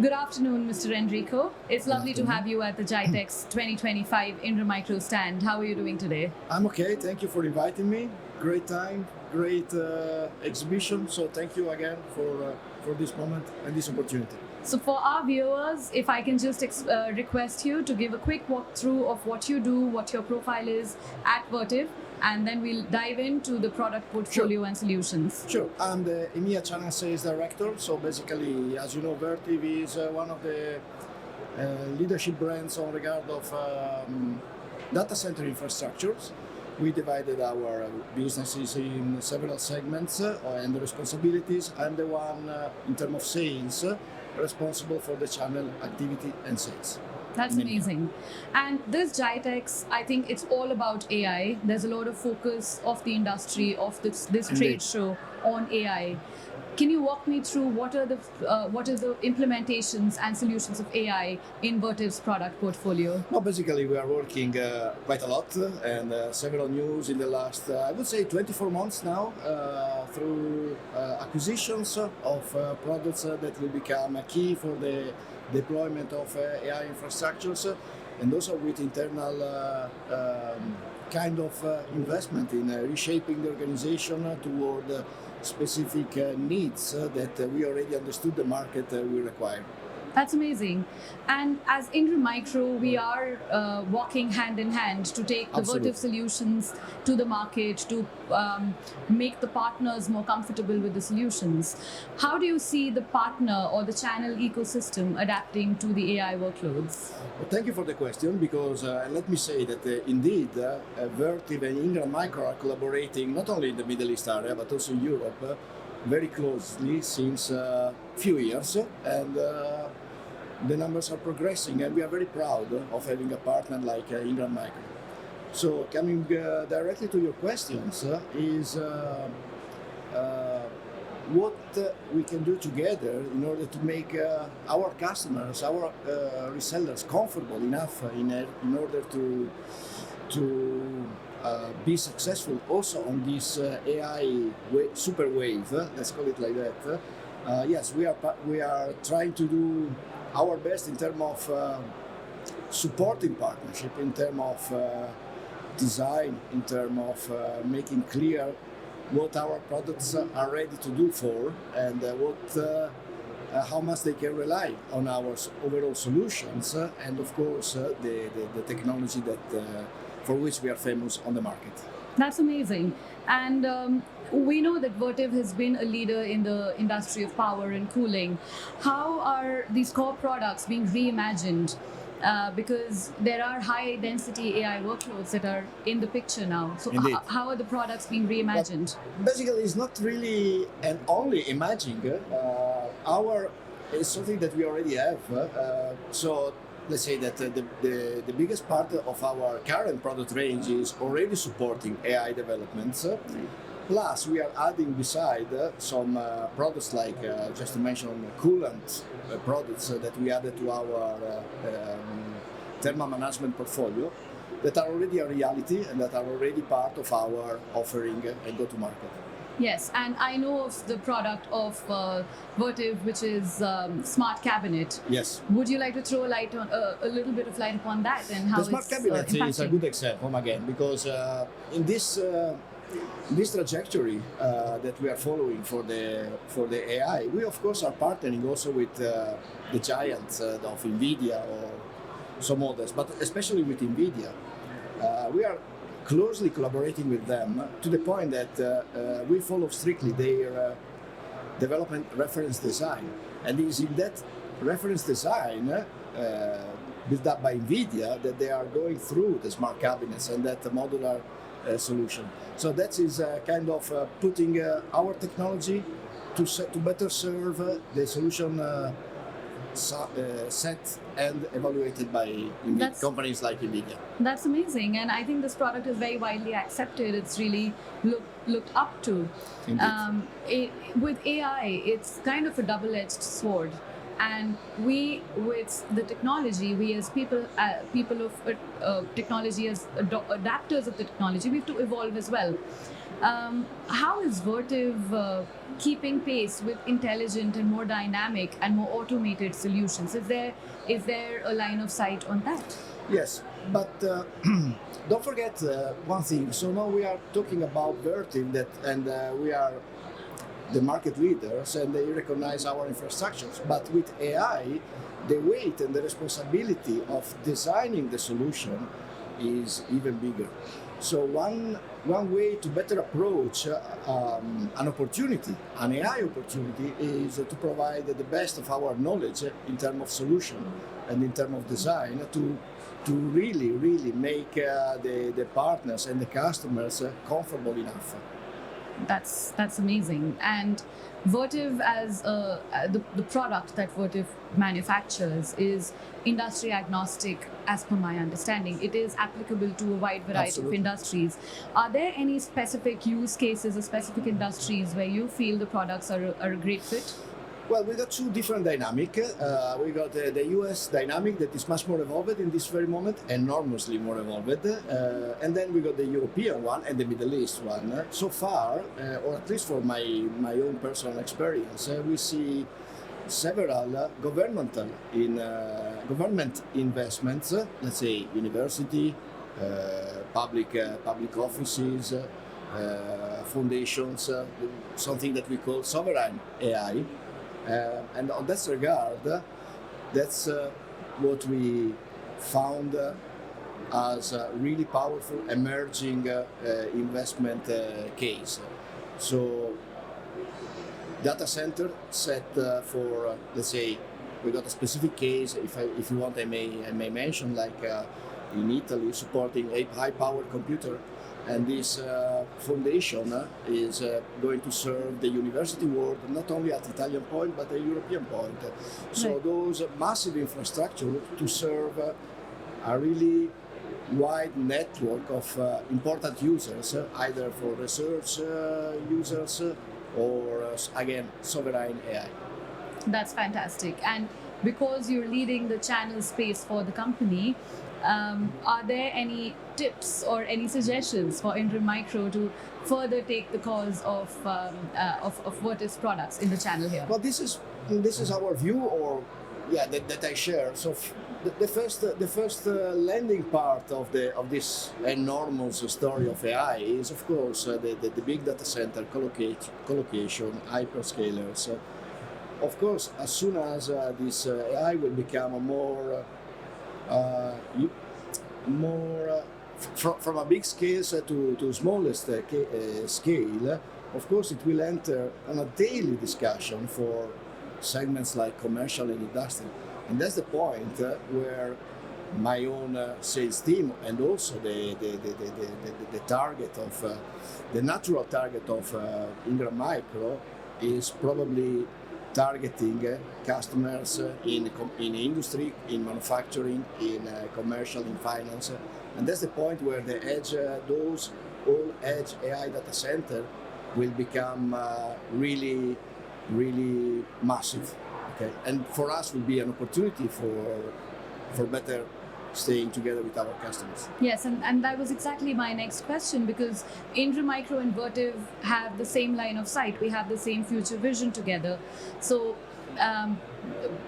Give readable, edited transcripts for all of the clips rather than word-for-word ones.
Good afternoon, Mr. Enrico. It's lovely to have you at the GITEX 2025 Ingram Micro stand. How are you doing today? I'm okay. Thank you for inviting me. Great time, great exhibition. So thank you again for this moment and this opportunity. So for our viewers, if I can just request you to give a quick walkthrough of what you do, what your profile is at Vertiv, and then we'll dive into the product portfolio and solutions. Sure. I'm the EMEA Channel Sales Director. So basically, as you know, Vertiv is one of the leadership brands on regard of data center infrastructures. We divided our businesses in several segments and the responsibilities. I'm the one in terms of sales responsible for the channel activity and sales. That's amazing. And this GITEX, I think it's all about AI. There's a lot of focus of the industry, of this trade show on AI. Can you walk me through what are the implementations and solutions of AI in Vertiv's product portfolio? Well, basically, we are working quite a lot and several news in the last, I would say, 24 months now through acquisitions of products that will become a key for the deployment of AI infrastructures, and also with internal kind of investment in reshaping the organization toward specific needs that we already understood the market will require. That's amazing. And as Ingram Micro, we are walking hand in hand to take the Vertiv solutions to the market, to make the partners more comfortable with the solutions. How do you see the partner or the channel ecosystem adapting to the AI workloads? Well, thank you for the question, because let me say that indeed Vertiv and Ingram Micro are collaborating not only in the Middle East area but also in Europe very closely since a few years, and the numbers are progressing, and we are very proud of having a partner like Ingram Micro. So coming directly to your questions is what we can do together in order to make our customers, our resellers comfortable enough in order to be successful also on this AI super wave, let's call it like that. Yes, we are trying to do our best in terms of supporting partnership, in terms of design, in terms of making clear what our products are ready to do for, and how much they can rely on our overall solutions, and of course the technology that for which we are famous on the market. That's amazing. And we know that Vertiv has been a leader in the industry of power and cooling. How are these core products being reimagined? Because there are high density AI workloads that are in the picture now. So how are the products being reimagined? But basically, it's not really and only imagining. It's something that we already have. So let's say that the biggest part of our current product range is already supporting AI developments. Plus, we are adding beside some products like, just to mention, coolant products that we added to our thermal management portfolio that are already a reality and that are already part of our offering and go-to-market. Yes, and I know of the product of Vertiv, which is Smart Cabinet. Yes. Would you like to throw a little bit of light upon that and how the Smart Cabinet is a good example again, because in this trajectory that we are following for the AI, we of course are partnering also with the giants of NVIDIA or some others, but especially with NVIDIA. We are closely collaborating with them to the point that we follow strictly their development reference design, and it is in that reference design built up by NVIDIA that they are going through the smart cabinets and that modular solution. So that is kind of putting our technology to better serve the solution set and evaluated by companies like NVIDIA. That's amazing, and I think this product is very widely accepted. It's really looked up to. With AI, it's kind of a double-edged sword. and we, with the technology, we as people of technology, as adapters of the technology, we have to evolve as well. How is Vertiv keeping pace with intelligent and more dynamic and more automated solutions? Is there a line of sight on that? Yes, but don't forget one thing. So now we are talking about Vertiv, and we are the market leaders, and they recognize our infrastructures. But with AI, the weight and the responsibility of designing the solution is even bigger. So one way to better approach an opportunity, an AI opportunity, is to provide the best of our knowledge in terms of solution and in terms of design to really make the partners and the customers comfortable enough. That's amazing. And Vertiv, as the product that Vertiv manufactures, is industry agnostic, as per my understanding. It is applicable to a wide variety Absolutely. of industries. Are there any specific use cases or specific industries where you feel the products are a great fit? Well, we got two different dynamic. We got the US dynamic that is much more evolved in this very moment, enormously more evolved. And then we got the European one and the Middle East one. So far, or at least for my own personal experience, we see several government investments, let's say university, public offices, foundations, something that we call sovereign AI. And on that regard, that's what we found as a really powerful emerging investment case. So, data center set for, let's say, we got a specific case. If you want, I may mention, like in Italy, supporting a high-power computer. And this foundation is going to serve the university world not only at Italian point but a European point. So Right. those massive infrastructure to serve a really wide network of important users, either for research users or again sovereign AI. That's fantastic. And because you're leading the channel space for the company, are there any tips or any suggestions for Ingram Micro to further take the cause of Vertiv's products in the channel here? Well, this is our view, or that I share. So the first landing part of this enormous story of AI is, of course, the big data center collocation, hyperscalers. Of course, as soon as this AI will become more from a big scale to smallest scale, of course it will enter on a daily discussion for segments like commercial and industrial. And that's the point where my own sales team and also the target of the natural target of Ingram Micro is probably targeting customers in industry, in manufacturing, in commercial, in finance, and that's the point where the edge, those all edge AI data center will become really massive. Okay, and for us will be an opportunity for better staying together with our customers. Yes, and that was exactly my next question, because Ingram Micro and Vertiv have the same line of sight. We have the same future vision together. So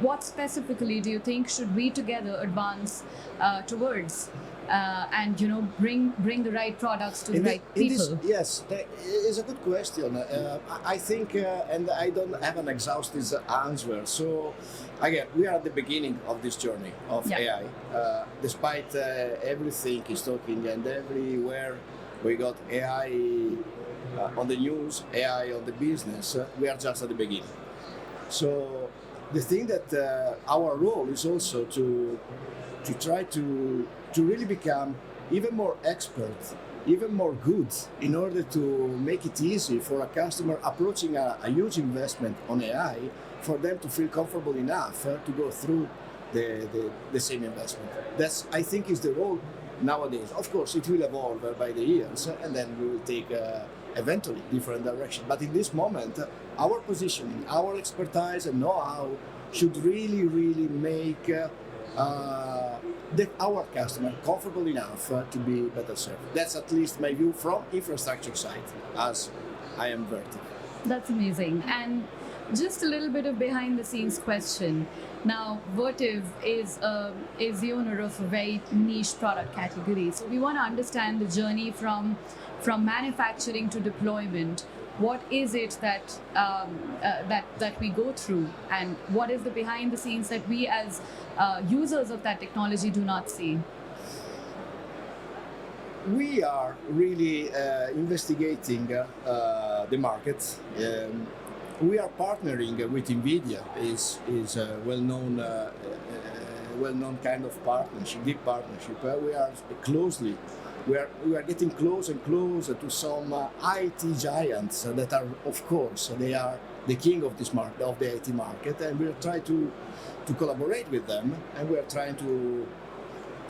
what specifically do you think should we together advance towards and bring the right products to the right people? Yes, that is a good question. I think, and I don't have an exhaustive answer. So again, we are at the beginning of this journey of AI. Despite everything is talking and everywhere we got AI on the news, AI on the business, we are just at the beginning. So the thing that our role is also to try to really become even more expert, even more good, in order to make it easy for a customer approaching a huge investment on AI, for them to feel comfortable enough to go through the same investment. That's, I think, is the role nowadays. Of course, it will evolve by the years, and then we will take eventually different direction. But in this moment, our positioning, our expertise and know-how should really, really make our customer comfortable enough to be better served. That's at least my view from infrastructure side, as I am Vertiv. That's amazing. And just a little bit of behind the scenes question. Now, Vertiv is the owner of a very niche product category. So we want to understand the journey from manufacturing to deployment. What is it that that we go through, and what is the behind the scenes that we as users of that technology do not see? We are really investigating the market. We are partnering with NVIDIA. Is a well-known kind of partnership, deep partnership. We are getting close and closer to some IT giants that are, of course, they are the king of this market, of the IT market, and we are trying to collaborate with them, and we are trying to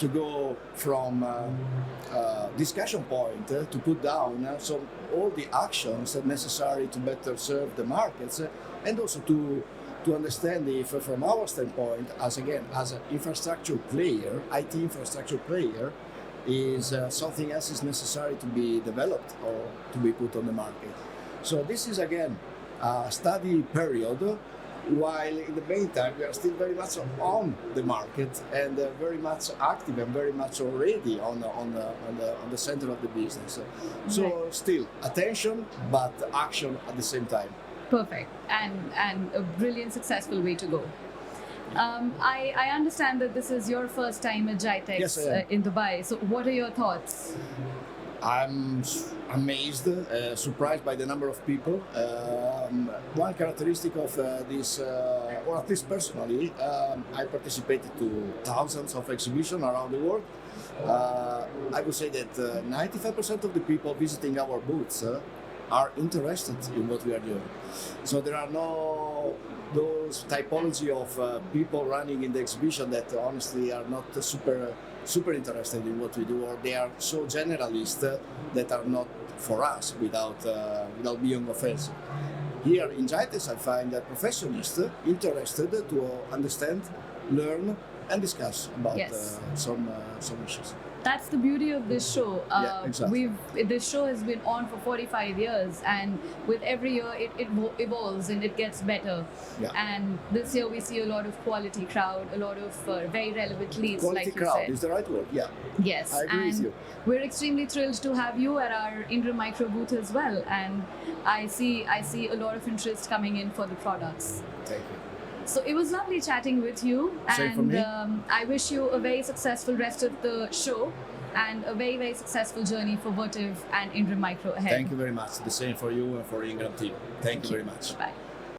go from discussion point to put down all the actions necessary to better serve the markets, and also to understand if, from our standpoint, as an infrastructure player, IT infrastructure player, is something else is necessary to be developed or to be put on the market. So this is again a study period, while in the meantime we are still very much on the market and very much active and very much already on the center of the business. So Right. still attention, but action at the same time. Perfect, and a brilliant, successful way to go. I understand that this is your first time at GITEX Yes, I am. in Dubai. So what are your thoughts? I'm amazed, surprised by the number of people. One characteristic of this, or at least personally, I participated to thousands of exhibitions around the world. I would say that 95% of the people visiting our booths are interested in what we are doing. So there are no those typology of people running in the exhibition that honestly are not super interested in what we do, or they are so generalist that are not for us, without being offensive. Here in GITEX, I find that professionals interested to understand, learn, and discuss about Yes. some issues. That's the beauty of this show. Yeah, exactly. This show has been on for 45 years, and with every year it evolves and it gets better. Yeah. And this year we see a lot of quality crowd, a lot of very relevant leads, Quality like you crowd said. is the right word. Yeah. Yes, I agree with and you. we're extremely thrilled to have you at our Ingram Micro booth as well. And I see a lot of interest coming in for the products. Thank you. So it was lovely chatting with you, Same for and me. I wish you a very successful rest of the show and a very, very successful journey for Vertiv and Ingram Micro ahead. Thank you very much. The same for you and for Ingram team. Thank you very much. Bye.